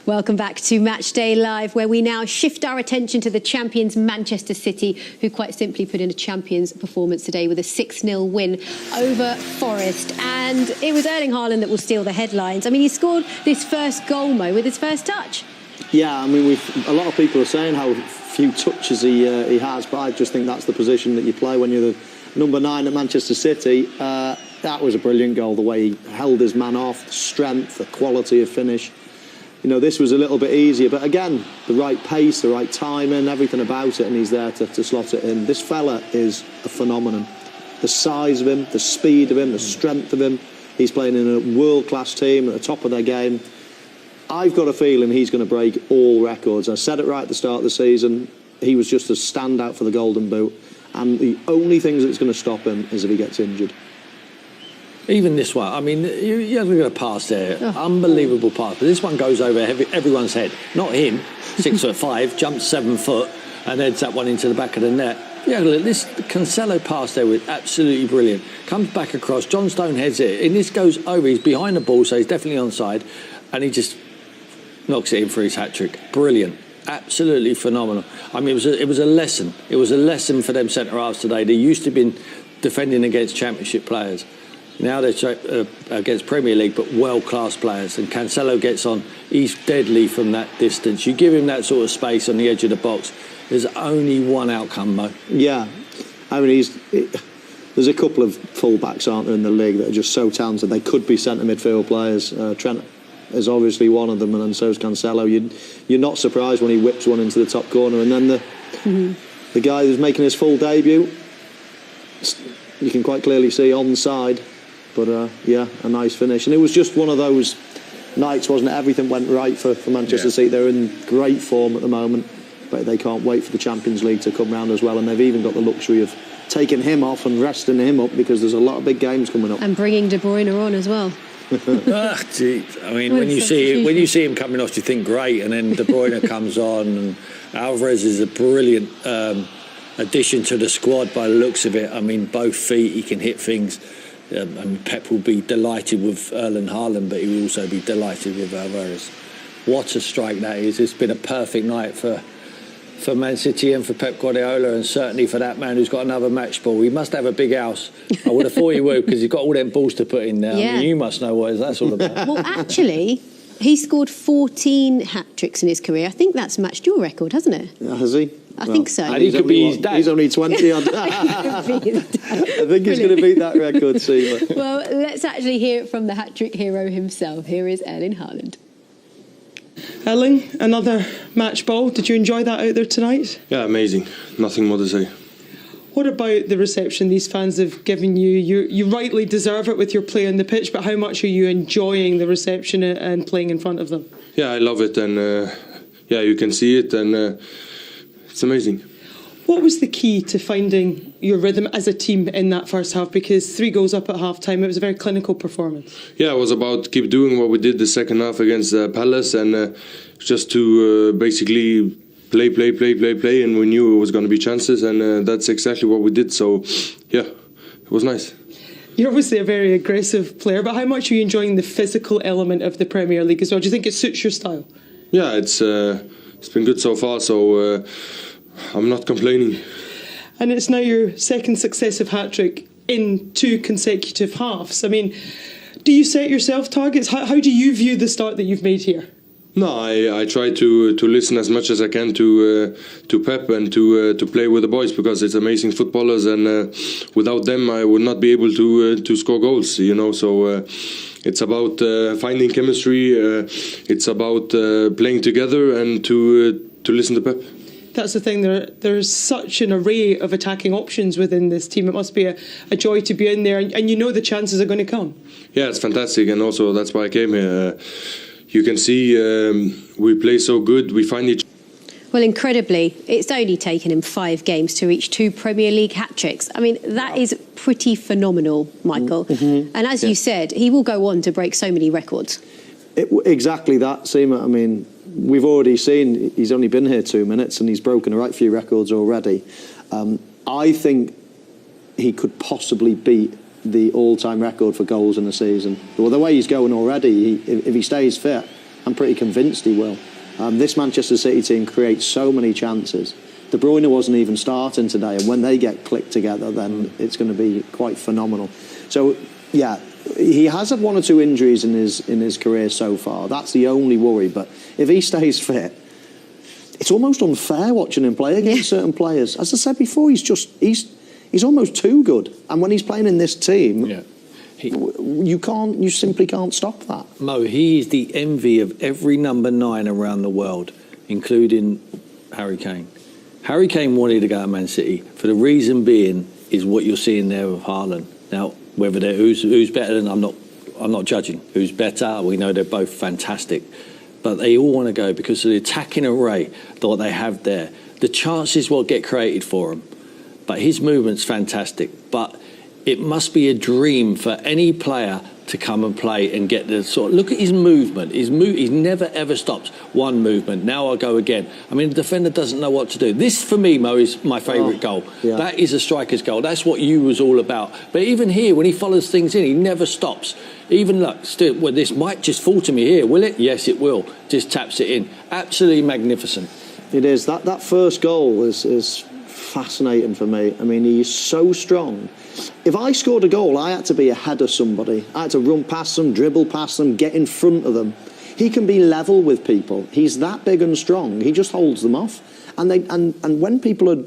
Welcome back to Match Day Live, where we now shift our attention to the champions Manchester City, who quite simply put in a champions performance today with a 6-0 win over Forest. And it was Erling Haaland that will steal the headlines. I mean, he scored this first goal, Mo, with his first touch. Yeah, I mean, a lot of people are saying how few touches he has, but I just think that's the position that you play when you're the number 9 at Manchester City. That was a brilliant goal, the way he held his man off, the strength, the quality of finish. You know, this was a little bit easier, but again, the right pace, the right timing, everything about it, and he's there to slot it in. This fella is a phenomenon. The size of him, the speed of him, the strength of him. He's playing in a world-class team at the top of their game. I've got a feeling he's going to break all records. I said it right at the start of the season. He was just a standout for the Golden Boot, and the only thing that's going to stop him is if he gets injured. Even this one, I mean, you have to get a pass there, unbelievable pass. But this one goes over everyone's head. Not him, 6'5", jumps 7 foot, and heads that one into the back of the net. Yeah, look, this Cancelo pass there was absolutely brilliant. Comes back across, John Stone heads it, and this goes over. He's behind the ball, so he's definitely onside, and he just knocks it in for his hat-trick. Brilliant. Absolutely phenomenal. I mean, it was a lesson. It was a lesson for them centre-halves today. They used to be defending against championship players. Now they're against Premier League, but world-class players. And Cancelo gets on. He's deadly from that distance. You give him that sort of space on the edge of the box, there's only one outcome, Mo. Yeah. I mean, there's a couple of full-backs, aren't there, in the league that are just so talented. They could be centre midfield players. Trent is obviously one of them, and so is Cancelo. You're not surprised when he whips one into the top corner. And then the guy who's making his full debut, you can quite clearly see onside. But, yeah, a nice finish. And it was just one of those nights, wasn't it? Everything went right for Manchester City. They're in great form at the moment, but they can't wait for the Champions League to come round as well. And they've even got the luxury of taking him off and resting him up, because there's a lot of big games coming up. And bringing De Bruyne on as well. Gee. I mean, when you see him coming off, you think great, and then De Bruyne comes on, and Alvarez is a brilliant addition to the squad by the looks of it. I mean, both feet, he can hit things. I mean, Pep will be delighted with Erling Haaland, but he will also be delighted with Alvarez. What a strike that is. It's been a perfect night for Man City and for Pep Guardiola, and certainly for that man who's got another match ball. He must have a big house. I would have thought he would, because he's got all them balls to put in there. Yeah. I mean, you must know what that's all about. Well, actually, he scored 14 hat-tricks in his career. I think that's matched your record, hasn't it? Has he? I think so. And he could be his dad. He's only 20 on. I think he's going to beat that record soon. Well, let's actually hear it from the hat-trick hero himself. Here is Erling Haaland. Erling, another match ball. Did you enjoy that out there tonight? Yeah, amazing. Nothing more to say. What about the reception these fans have given you? You rightly deserve it with your play on the pitch, but how much are you enjoying the reception and playing in front of them? Yeah, I love it, and yeah, you can see it, and it's amazing. What was the key to finding your rhythm as a team in that first half? Because 3 goals up at half-time, it was a very clinical performance. Yeah, it was about keep doing what we did the second half against Palace, and just to basically play, and we knew it was going to be chances, and that's exactly what we did. So, yeah, it was nice. You're obviously a very aggressive player, but how much are you enjoying the physical element of the Premier League as well? Do you think it suits your style? Yeah, it's been good so far, so I'm not complaining. And it's now your second successive hat-trick in 2 consecutive halves. I mean, do you set yourself targets? How do you view the start that you've made here? No, I try to listen as much as I can to Pep and to play with the boys, because it's amazing footballers, and without them I would not be able to score goals, you know. So it's about finding chemistry. It's about playing together and to listen to Pep. That's the thing, there's such an array of attacking options within this team. It must be a joy to be in there, and you know the chances are going to come. Yeah, it's fantastic, and also that's why I came here. You can see we play so good, we find each. Well, incredibly, it's only taken him 5 games to reach 2 Premier League hat-tricks. I mean, that is pretty phenomenal, Michael. Mm-hmm. And as you said, he will go on to break so many records. Exactly that, Seema. I mean, we've already seen he's only been here 2 minutes and he's broken a right few records already. I think he could possibly beat the all-time record for goals in a season. Well, the way he's going already, if he stays fit, I'm pretty convinced he will. This Manchester City team creates so many chances. De Bruyne wasn't even starting today, and when they get clicked together, then it's going to be quite phenomenal. So, yeah, he has had 1 or 2 injuries in his career so far. That's the only worry. But if he stays fit, it's almost unfair watching him play against certain players. As I said before, he's almost too good. And when he's playing in this team, you simply can't stop that. Mo, he is the envy of every number 9 around the world, including Harry Kane. Harry Kane wanted to go to Man City for the reason being is what you're seeing there with Haaland. Now, whether they're who's better than I'm not judging. Who's better? We know they're both fantastic, but they all want to go because of the attacking array that what they have there. The chances will get created for him, but his movement's fantastic. But it must be a dream for any player to come and play and get the sort. Look at his movement. He never ever stops. One movement. Now I'll go again. I mean, the defender doesn't know what to do. This, for me, Mo, is my favourite goal. Yeah. That is a striker's goal. That's what you was all about. But even here, when he follows things in, he never stops. Even look, still, well, this might just fall to me here, will it? Yes, it will. Just taps it in. Absolutely magnificent. It is. That first goal is fascinating for me. I mean, he's so strong. If I scored a goal, I had to be ahead of somebody. I had to run past them, dribble past them, get in front of them. He can be level with people. He's that big and strong. He just holds them off. And when people are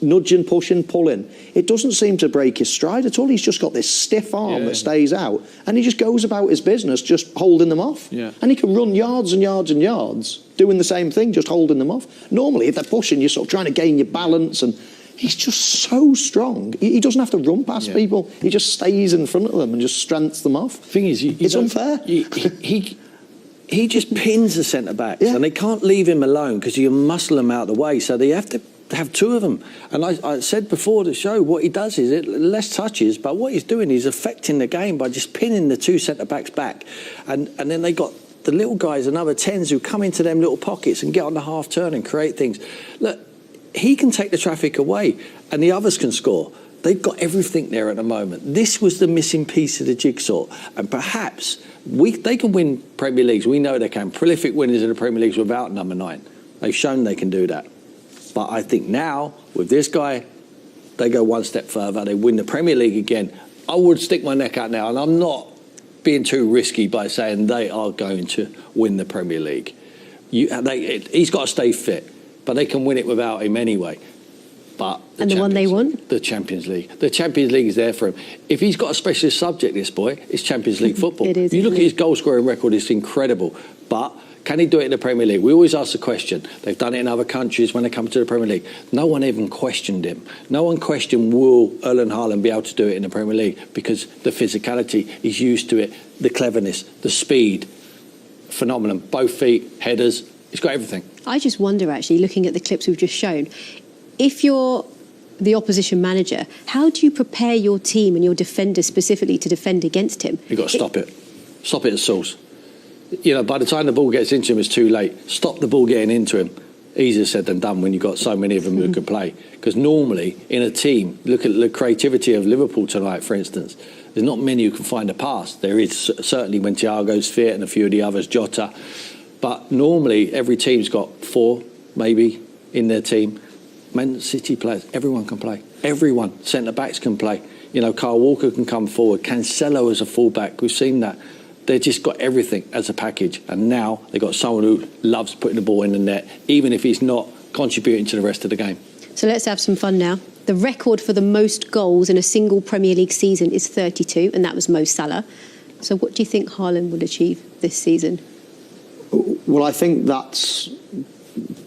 nudging, pushing, pulling, it doesn't seem to break his stride at all. He's just got this stiff arm that stays out, and he just goes about his business just holding them off. Yeah. And he can run yards and yards and yards doing the same thing, just holding them off. Normally, if they're pushing, you're sort of trying to gain your balance, and he's just so strong. He doesn't have to run past people. He just stays in front of them and just strengthens them off. Thing is, it's unfair. He just pins the centre-backs, and they can't leave him alone because you muscle him out of the way, so they have to have 2 of them. And I said before the show, what he does is less touches, but what he's doing is affecting the game by just pinning the 2 centre-backs back. And then they got the little guys, another 10s, who come into them little pockets and get on the half-turn and create things. Look, he can take the traffic away and the others can score. They've got everything there at the moment. This was the missing piece of the jigsaw. And perhaps they can win Premier Leagues. We know they can. Prolific winners in the Premier Leagues without number 9. They've shown they can do that. But I think now, with this guy, they go one step further. They win the Premier League again. I would stick my neck out now, and I'm not being too risky by saying they are going to win the Premier League. He's got to stay fit, but they can win it without him anyway. But the one they want? The Champions League. The Champions League is there for him. If he's got a specialist subject, this boy, it's Champions League football. It is. You look at his goal-scoring record, it's incredible. But can he do it in the Premier League? We always ask the question. They've done it in other countries when they come to the Premier League. No one even questioned him. No one questioned, will Erling Haaland be able to do it in the Premier League? Because the physicality, he's used to it, the cleverness, the speed, phenomenon. Both feet, headers, he's got everything. I just wonder, actually, looking at the clips we've just shown, if you're the opposition manager, how do you prepare your team and your defenders specifically to defend against him? You've got to stop it. Stop it at source. You know, by the time the ball gets into him, it's too late. Stop the ball getting into him. Easier said than done when you've got so many of them who can play. Because normally, in a team, look at the creativity of Liverpool tonight, for instance. There's not many who can find a pass. There is certainly when Thiago's fit and a few of the others, Jota. But normally, every team's got 4, maybe, in their team. Man City players, everyone can play. Everyone. Centre-backs can play. You know, Kyle Walker can come forward. Cancelo as a full-back. We've seen that. They've just got everything as a package. And now they've got someone who loves putting the ball in the net, even if he's not contributing to the rest of the game. So let's have some fun now. The record for the most goals in a single Premier League season is 32, and that was Mo Salah. So what do you think Haaland will achieve this season? Well, I think that's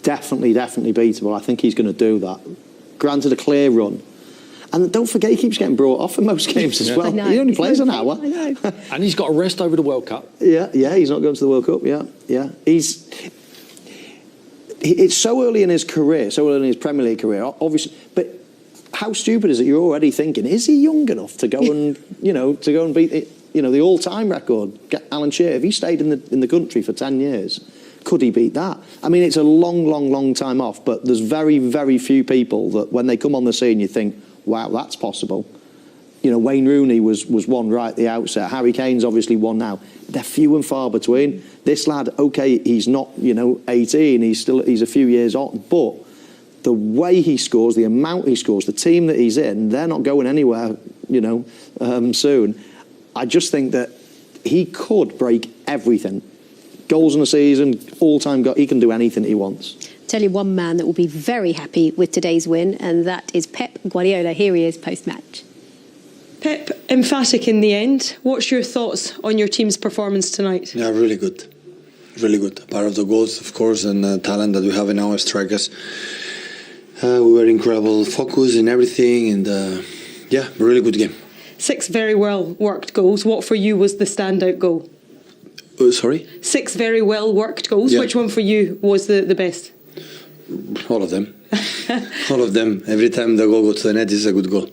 definitely beatable. I think he's going to do that. Granted, a clear run. And don't forget, he keeps getting brought off in most games as well. He only plays an hour. I know. And he's got a rest over the World Cup. Yeah, he's not going to the World Cup. Yeah. It's so early in his career, so early in his Premier League career, obviously. But how stupid is it? You're already thinking, is he young enough to go and beat the all-time record? Alan Shearer, if he stayed in the country for 10 years, could he beat that? I mean, it's a long time off. But there's very few people that when they come on the scene, you think, wow, that's possible. You know, Wayne Rooney was one right at the outset. Harry Kane's obviously one now. They're few and far between. This lad, okay, he's not 18. He's a few years on, but the way he scores, the amount he scores, the team that he's in, they're not going anywhere. Soon. I just think that he could break everything. Goals in a season, all-time goal. He can do anything he wants. Tell you one man that will be very happy with today's win, and that is Pep Guardiola. Here he is post-match. Pep, emphatic in the end. What's your thoughts on your team's performance tonight? Yeah, really good. Really good. Part of the goals, of course, and talent that we have in our strikers. We were incredible focus in everything, and really good game. 6 very well worked goals. What for you was the standout goal? Sorry? 6 very well worked goals. Yeah. Which one for you was the best? All of them. All of them. Every time the goal goes to the net, it's a good goal.